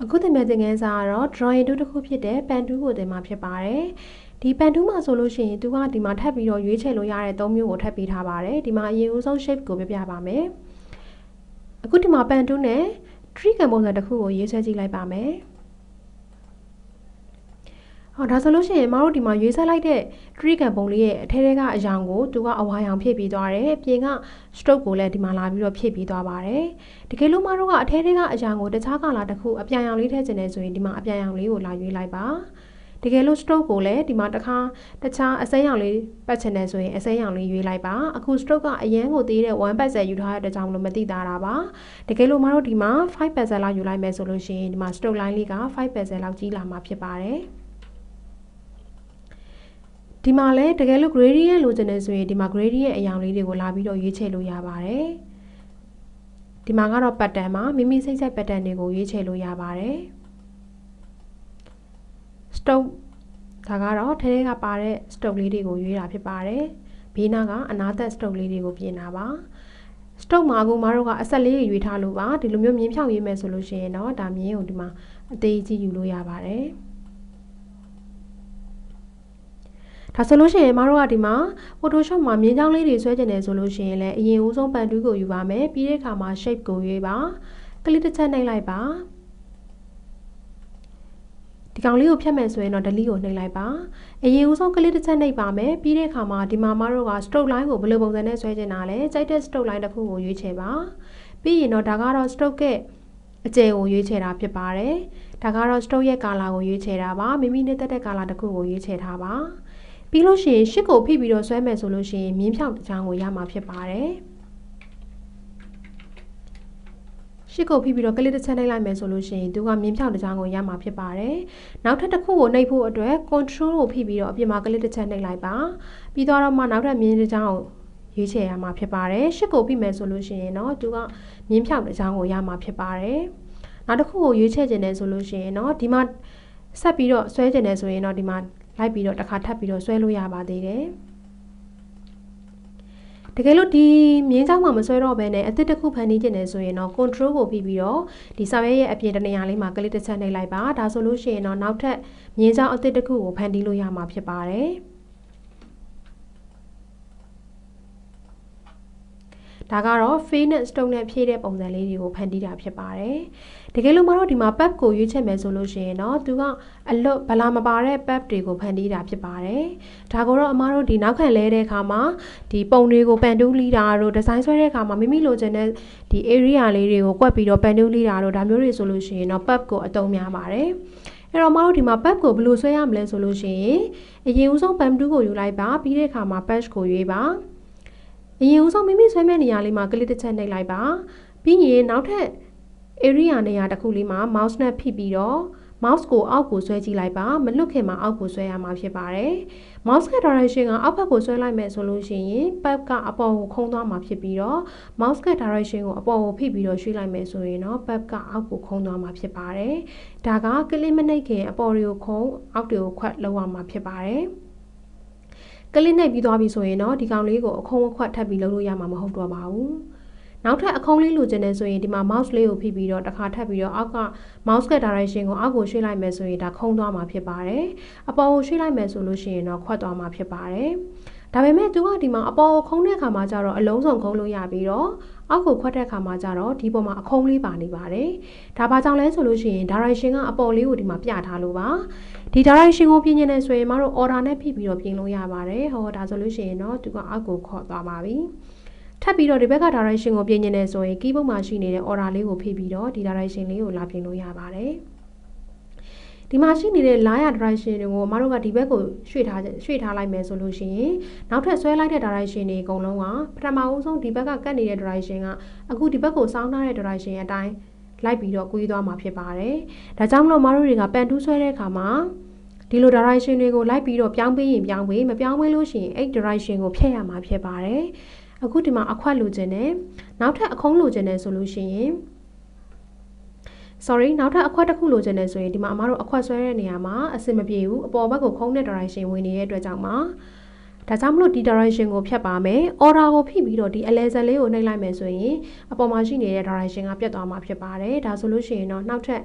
အခုသင်မဲ့သင်ခန်းစာကတော့ drawing 2တစ်ခုဖြစ်တဲ့ pen 2ကိုသင်မှာဖြစ်ပါတယ်ဒီ pen 2မှာဆိုလို့ရှိရင်သူကဒီမှာထပ်ပြီးတော့ရွေးချယ်လို့ရတဲ့3မျိုးကိုထပ်ပေးထားပါတယ်ဒီမှာအရင်ဦးဆုံး shape ကိုပြပါမယ်အခုဒီမှာ pen 2နဲ့ tree ကံပုံစံတစ်ခုကိုရေးဆွဲကြည့်လိုက်ပါမယ်ဒါဆိုလို့ရှိရင်မတို့ဒီမှာရွေးဆက်လိုက်တဲ့ tree ကံပုံလေးရဲ့အထဲထဲကအရောင်ကိုသူကအဝါရောင်ဖြည့်ပြီးသွားတယ်အပြင်က stroke ကိုလည်းဒီမှာလာပြီးတော့ဖြည့်ပြီးသွားပါတယ်တကယ်လို့မတို့ကအထဲထဲကအရောင်ကိုတခြား color တစ်ခုအပြန်ရောင်လေးထည့်ချင်တယ်ဆိုရင်ဒီမှာအပြန်ရောင်လေးကိုလာရွေးလိုက်ပါတကယ်လို့ stroke ကိုလည်းဒီမှာတခြားအစိမ်းရောင်လေးပတ်ချင်တယ်ဆိုရင်အစိမ်းရောင်လေးရွေးလိုက်ပါအခု stroke ကအရန်ကိုသေးတဲ့1 pixel ယူထားတဲ့ကြောင့်လို့မသိတာပါတကယ်လို့မတို့ဒီမှာ5 pixel လောက်ယူလိုက်မယ်ဆိုလို့ရှိရင်ဒီမှာ stroke line လေးက5 pixel လောက်ကြီးလာမှာဖြစ်ပါတယ်ဒီမှာလည်းတကယ်လို့ gradient လိုချင်တယ်ဆိုရင်ဒီမှာ gradient အရောင်လေးတွေကိုလာပြီးတော့ရွေးချယ်လို့ရပါတယ်ဒီမှာကတော့ pattern မှာမိမိစိတ်ဆက် pattern တွေကိုရွေးချယ်လို့ရပါတယ် stroke ဒါကတော့ထဲထဲကပါတဲ့ stroke လေးတွေကိုရွေးတာဖြစ်ပါတယ်ဘေးနားကအနားသက် stroke လေးတွေကိုပြင်တာပါ stroke မှာအခုမတို့ကအဆက်လေးရွေးထားလို့ပါဒီလိုမျိုးမြင်းဖြောင်းရေးမယ်ဆိုလို့ရှိရင်တော့ဒါမြင်းကိုဒီမှာအသေးကြီးယူလို့ရပါတယ်ဒါဆိုလို့ရှိရင်မတို့ကဒီမှာ Photoshop မှာမြင်းချောင်းလေးတွေဆွဲကျင်တယ်ဆိုလို့ရှိရင်လည်းအရင်ဦးဆုံး pen 2ကိုယူပါမယ်ပြီးတဲ့အခါမှာ shape ကိုရွေးပါကလစ်တစ်ချက်နှိပ်လိုက်ပါဒီကောင်လေးကိုဖြတ်မယ်ဆိုရင်တော့ delete ကိုနှိပ်လိုက်ပါအရင်ဦးဆုံးကလစ်တစ်ချက်နှိပ်ပါမယ်ပြီးတဲ့အခါမှာဒီမှာမတို့က stroke line ကိုဘယ်လိုပုံစံနဲ့ဆွဲကျင်တာလဲကြိုက်တဲ့ stroke line တစ်ခုကိုရွေးချယ်ပါပြီးရင်တော့ဒါကတော့ stroke ရဲ့အကျယ်ကိုရွေးချယ်တာဖြစ်ပါတယ်ဒါကတော့ stroke ရဲ့ color ကိုရွေးချယ်တာပါမိမိနဲ့တက်တဲ့ color တစ်ခုကိုရွေးချယ်ထားပါပြီးလို့ရှိရင်ရှစ်ကိုဖိပြီးတော့ဆွဲမယ်ဆိုလို့ရှိရင်မြင်းဖြောင်းတစ်ချောင်းကိုရမှာဖြစ်ပါတယ်ရှစ်ကိုဖိပြီးတော့ကလစ်တစ်ချက်နှိပ်လိုက်မယ်ဆိုလို့ရှိရင်သူကမြင်းဖြောင်းတစ်ချောင်းကိုရမှာဖြစ်ပါတယ်နောက်ထပ်တစ်ခုကိုနှိပ်ဖို့အတွက် control ကိုဖိပြီးတော့အပြင်မှာကလစ်တစ်ချက်နှိပ်လိုက်ပါပြီးတော့မှနောက်ထပ်မြင်းတစ်ချောင်းကိုရွေးချယ်ရမှာဖြစ်ပါတယ်ရှစ်ကိုဖိမယ်ဆိုလို့ရှိရင်တော့သူကမြင်းဖြောင်းတစ်ချောင်းကိုရမှာဖြစ်ပါတယ်နောက်တစ်ခုကိုရွေးချယ်ခြင်းနဲ့ဆိုလို့ရှိရင်တော့ဒီမှာဆက်ပြီးတော့ဆွဲခြင်းနဲ့ဆိုရင်တော့ဒီမှာလိုက်ပြီးတော့တစ်ခါထပ်ပြီးတော့ဆွဲလို့ရပါသေးတယ်တကယ်လို့ဒီမြင်းချောင်းမှာမဆွဲတော့ဘဲနဲ့အသစ်တစ်ခုဖန်တီးခြင်းနဲ့ဆိုရင်တော့ control ကိုပြီးပြီးတော့ဒီစာရွက်ရဲ့အပြင်တနေရာလေးမှာကလစ်တစ်ချက်နှိပ်လိုက်ပါဒါဆိုလို့ရှိရင်တော့နောက်ထပ်မြင်းချောင်းအသစ်တစ်ခုကိုဖန်တီးလို့ရမှာဖြစ်ပါတယ်ဒါကတော့ fade နဲ့ stone နဲ့ဖြည့်တဲ့ပုံစံလေးတွေကိုဖန်တီးတာဖြစ်ပါတယ်တကယ်လို့မတို့ဒီမှာ pub ကိုရွေးချယ်မယ်ဆိုလို့ရှိရင်တော့သူကအလွတ်ဗလာမပါတဲ့ pub တွေကိုဖန်တီးတာဖြစ်ပါတယ်ဒါကိုတော့အမတို့ဒီနောက်ခံလဲတဲ့အခါမှာဒီပုံတွေကိုပန်တူးလီတာတို့ဒီဇိုင်းဆွဲတဲ့အခါမှာမိမိလိုချင်တဲ့ဒီ area လေးတွေကိုကွက်ပြီးတော့ပန်တူးလီတာတို့ဒါမျိုးတွေဆိုလို့ရှိရင်တော့ pub ကိုအသုံးများပါတယ်အဲ့တော့မတို့ဒီမှာ pub ကိုဘယ်လိုဆွဲရမလဲဆိုလို့ရှိရင်အရင်ဦးဆုံး pub 2ကိုယူလိုက်ပါပြီးတဲ့အခါမှာ patch ကိုရွေးပါအရင်ဦးဆုံးမိမိဆွဲမဲ့နေရာလေးမှာကလစ်တစ်ချက်နှိပ်လိုက်ပါပြီးရင်နောက်ထပ် area နေရာတစ်ခုလေးမှာ mouse နဲ့ဖိပြီးတော့ mouse ကိုအောက်ကိုဆွဲကြည့်လိုက်ပါမလွတ်ခင်မှာအောက်ကိုဆွဲရမှာဖြစ်ပါတယ် mouse က direction ကအောက်ဘက်ကိုဆွဲလိုက်မယ်ဆိုလို့ရှိရင် pub ကအပေါ်ကိုခုံသွားမှာဖြစ်ပြီးတော့ mouse က direction ကိုအပေါ်ကိုဖိပြီးတော့ရွှေ့လိုက်မယ်ဆိုရင်တော့ pub ကအောက်ကိုခုံသွားမှာဖြစ်ပါတယ်ဒါကကလစ်မနှိပ်ခင်အပေါ်တွေကိုခုံအောက်တွေကိုခွက်လောက်ရမှာဖြစ်ပါတယ်ကလစ်နှိပ်ပြီးသွားပြီဆိုရင်တော့ဒီကောင်လေးကိုအခုံးအခွက်ထပ်ပြီးလုပ်လို့ရမှာမဟုတ်တော့ပါဘူးနောက်ထပ်အခုံးလေးလိုချင်နေဆိုရင်ဒီမှာ mouse လေးကိုဖိပြီးတော့တစ်ခါထပ်ပြီးတော့အောက်က mouse က direction ကိုအောက်ကိုရွှေ့လိုက်မယ်ဆိုရင်ဒါခုံးသွားမှာဖြစ်ပါတယ်အပေါ်ကိုရွှေ့လိုက်မယ်ဆိုလို့ရှိရင်တော့ခွက်သွားမှာဖြစ်ပါတယ်ဒါပေမဲ့သူကဒီမှာအပေါ်ကိုခုံးတဲ့အခါမှာကျတော့အလုံးစုံခုံးလို့ရပြီးတော့အောက်ကိုခွက်တဲ့အခါမှာကျတော့ဒီပေါ်မှာအခုံးလေးပါနေပါတယ်ဒါဘာကြောင့်လဲဆိုလို့ရှိရင် direction ကအပေါ်လေးကိုဒီမှာပြထားလို့ပါဒီ direction ကိုပြင်နေဆိုရင်မတို့ order နဲ့ဖိပြီးတော့ပြင်လို့ရပါတယ်ဟောဒါဆိုလို့ရှိရင်တော့သူကအောက်ကိုခေါ်သွားပါပြီထပ်ပြီးတော့ဒီဘက်က direction ကိုပြင်နေတယ်ဆိုရင် keyboard မှာရှိနေတဲ့ order လေးကိုဖိပြီးတော့ဒီ direction လေးကိုလာပြင်လို့ရပါတယ်ဒီမှာရှိနေတဲ့ line direction တွေကိုမတို့ကဒီဘက်ကိုရွှေ့ထားလိုက်မယ်ဆိုလို့ရှိရင်နောက်ထပ်ဆွဲလိုက်တဲ့ direction တွေအကုန်လုံးကပထမဦးဆုံးဒီဘက်ကကတ်နေတဲ့ direction ကအခုဒီဘက်ကိုစောင်းထားတဲ့ direction အတိုင်းလိုက်ပြီးတော့ကူးသွားမှာဖြစ်ပါတယ်ဒါကြောင့်မလို့မတို့တွေကပန်တူးဆွဲတဲ့အခါမှာဒီလို direction တွေကိုလိုက်ပြီးတော့ပြောင်းပေးရင်ပြောင်းပေးမပြောင်းပေးလို့ရှိရင်အဲ့ direction ကိုဖျက်ရမှာဖြစ်ပါတယ်အခုဒီမှာအခွက်လိုချင်တယ်နောက်ထပ်အခုံးလိုချင်တယ်ဆိုလို့ရှိရင်နောက်ထပ်အခွက်တစ်ခုလိုချင်တယ်ဆိုရင်ဒီမှာအမတို့အခွက်ဆွဲတဲ့နေရာမှာအဆင်မပြေဘူးအပေါ်ဘက်ကိုခုံးတဲ့ direction ဝင်နေတဲ့အတွက်ကြောင့်ပါ ဒါကြောင့်မလို့ဒီ direction ကိုဖြတ်ပါမယ် order ကိုဖိပြီးတော့ဒီအလဲဇက်လေးကိုနှိပ်လိုက်မယ်ဆိုရင်အပေါ်မှာရှိနေတဲ့ direction ကပြတ်သွားမှာဖြစ်ပါတယ်ဒါဆိုလို့ရှိရင်တော့နောက်ထပ်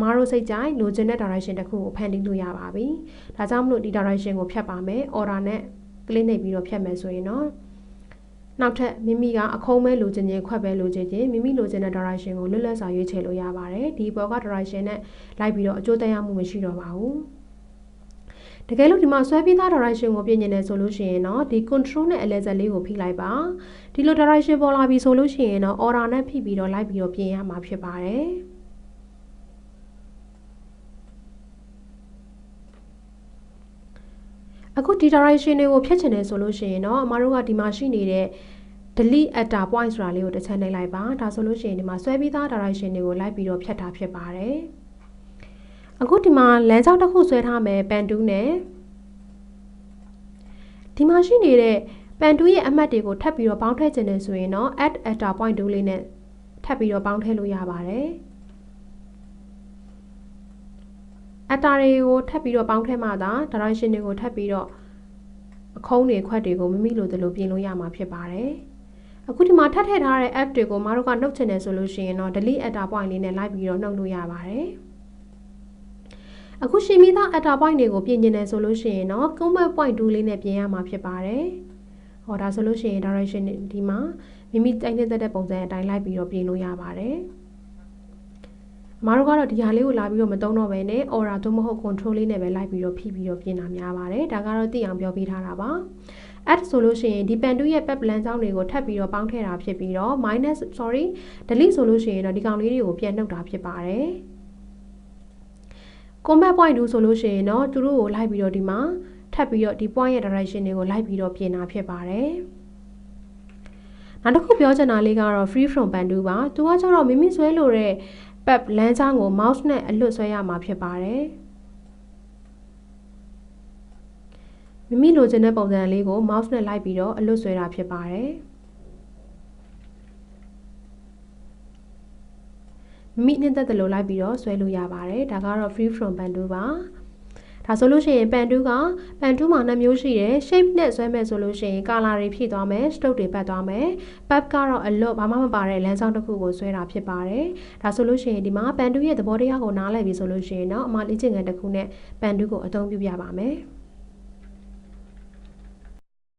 မတို့စိတ်ကြိုက်လိုချင်တဲ့ direction တစ်ခုကိုဖန်တီးလို့ရပါပြီဒါကြောင့်မလို့ဒီ direction ကိုဖြတ်ပါမယ် order နဲ့ click နှိပ်ပြီးတော့ဖြတ်မယ်ဆိုရင်တော့နောက်ထပ်မိမိကအခုံးပဲလိုချင်ခြင်းခွက်ပဲလိုချင်ခြင်းမိမိလိုချင်တဲ့ direction ကိုလွတ်လပ်စွာရွေးချယ်လို့ရပါတယ်ဒီဘောက direction နဲ့လိုက်ပြီးတော့အကျိုးသက်ရောက်မှုမရှိတော့ပါဘူးတကယ်လို့ဒီမှာဆွဲပြီးသား direction ကိုပြင်နေတယ်ဆိုလို့ရှိရင်တော့ဒီ control နဲ့အလဲဇက်လေးကိုဖိလိုက်ပါဒီလို direction ပေါ်လာပြီဆိုလို့ရှိရင်တော့ order နဲ့ဖိပြီးတော့လိုက်ပြီးတော့ပြင်ရမှာဖြစ်ပါတယ်အခုဒီ direction တွေကိုဖြတ်ချင်တယ်ဆိုလို့ရှိရင်တော့အမတို့ကဒီမှာရှိနေတဲ့ delete enter point ဆိုတာလေးကိုတစ်ချက်နှိပ်လိုက်ပါဒါဆိုလို့ရှိရင်ဒီမှာဆွဲပြီးသား direction တွေကိုလိုက်ပြီးတော့ဖြတ်တာဖြစ်ပါတယ်အခုဒီမှာလမ်းကြောင်းတစ်ခုဆွဲထားမယ်ပန်တူးနဲ့ဒီမှာရှိနေတဲ့ပန်တူးရဲ့အမှတ်တွေကိုထပ်ပြီးတော့ပေါင်းထည့်ခြင်းနဲ့ဆိုရင်တော့ add enter point 2လေးနဲ့ထပ်ပြီးတော့ပေါင်းထည့်လို့ရပါတယ် enter တွေကိုထပ်ပြီးတော့ပေါင်းထည့်မှသာ direction တွေကိုထပ်ပြီးတော့အခုံးတွေခွက်တွေကိုမိမိလိုသလိုပြင်လို့ရမှာဖြစ်ပါတယ်အခုဒီမှာထပ်ထည့်ထားတဲ့ app တွေကိုမတို့ကနှုတ်ချင်တယ်ဆိုလို့ရှိရင်တော့ delete enter point လေးနဲ့လိုက်ပြီးတော့နှုတ်လို့ရပါတယ်အခုရှင်မိသား enter point တွေကိုပြင်နေတယ်ဆိုလို့ရှိရင်တော့ combat point 2လေးနဲ့ပြင်ရမှာဖြစ်ပါတယ်ဟောဒါဆိုလို့ရှိရင် direction ဒီမှာမိမိတိုက်နေတဲ့ပုံစံအတိုင်းလိုက်ပြီးတော့ပြင်လို့ရပါတယ်မတို့ကတော့ဒီဟာလေးကိုလာပြီးတော့မသုံးတော့ဘဲနဲ့ order သို့မဟုတ် control လေးနဲ့ပဲလိုက်ပြီးတော့ဖိပြီးတော့ပြင်တာများပါတယ်ဒါကတော့သိအောင်ပြောပြထားတာပါ add ဆိုလို့ရှိရင်ဒီ pen 2ရဲ့ pep လမ်းကြောင်းတွေကိုထပ်ပြီးတော့ပေါင်းထည့်တာဖြစ်ပြီးတော့ delete ဆိုလို့ရှိရင်တော့ဒီကောင်လေးတွေကိုပြန်နှုတ်တာဖြစ်ပါတယ် combat point 2ဆိုလို့ရှိရင်တော့သူတို့ကိုလိုက်ပြီးတော့ဒီမှာထပ်ပြီးတော့ဒီ point ရဲ့ direction တွေကိုလိုက်ပြီးတော့ပြင်တာဖြစ်ပါတယ်နောက်တစ်ခုပြောချင်တာလေးကတော့ free from pen 2ပါသူကကျတော့မိမိဆွဲလို့တဲ့ pep လမ်းကြောင်းကို mouse နဲ့အလွတ်ဆွဲရမှာဖြစ်ပါတယ်မိမိလိုချင်တဲ့ပုံစံလေးကို mouse နဲ့လိုက်ပြီးတော့အလွတ်ဆွဲတာဖြစ်ပါတယ်မိမိနှင်းသက်တယ်လို့လိုက်ပြီးတော့ဆွဲလို့ရပါတယ်ဒါကတော့ free from pen 2ပါဒါဆိုလို့ရှိရင် pen 2က pen 2မှာ2မျိုးရှိတယ် shape နဲ့ဆွဲမဲ့ဆိုလို့ရှိရင် color တွေဖြည့်သွားမယ် stroke တွေပတ်သွားမယ် pep ကတော့အလွတ်ဘာမှမပါတဲ့လမ်းကြောင်းတစ်ခုကိုဆွဲတာဖြစ်ပါတယ်ဒါဆိုလို့ရှိရင်ဒီမှာ pen 2ရဲ့သဘောတရားကိုနားလည်ပြီဆိုလို့ရှိရင်တော့အမလေးချင်ငယ်တစ်ခုနဲ့ pen 2ကိုအသုံးပြုပြပါမယ်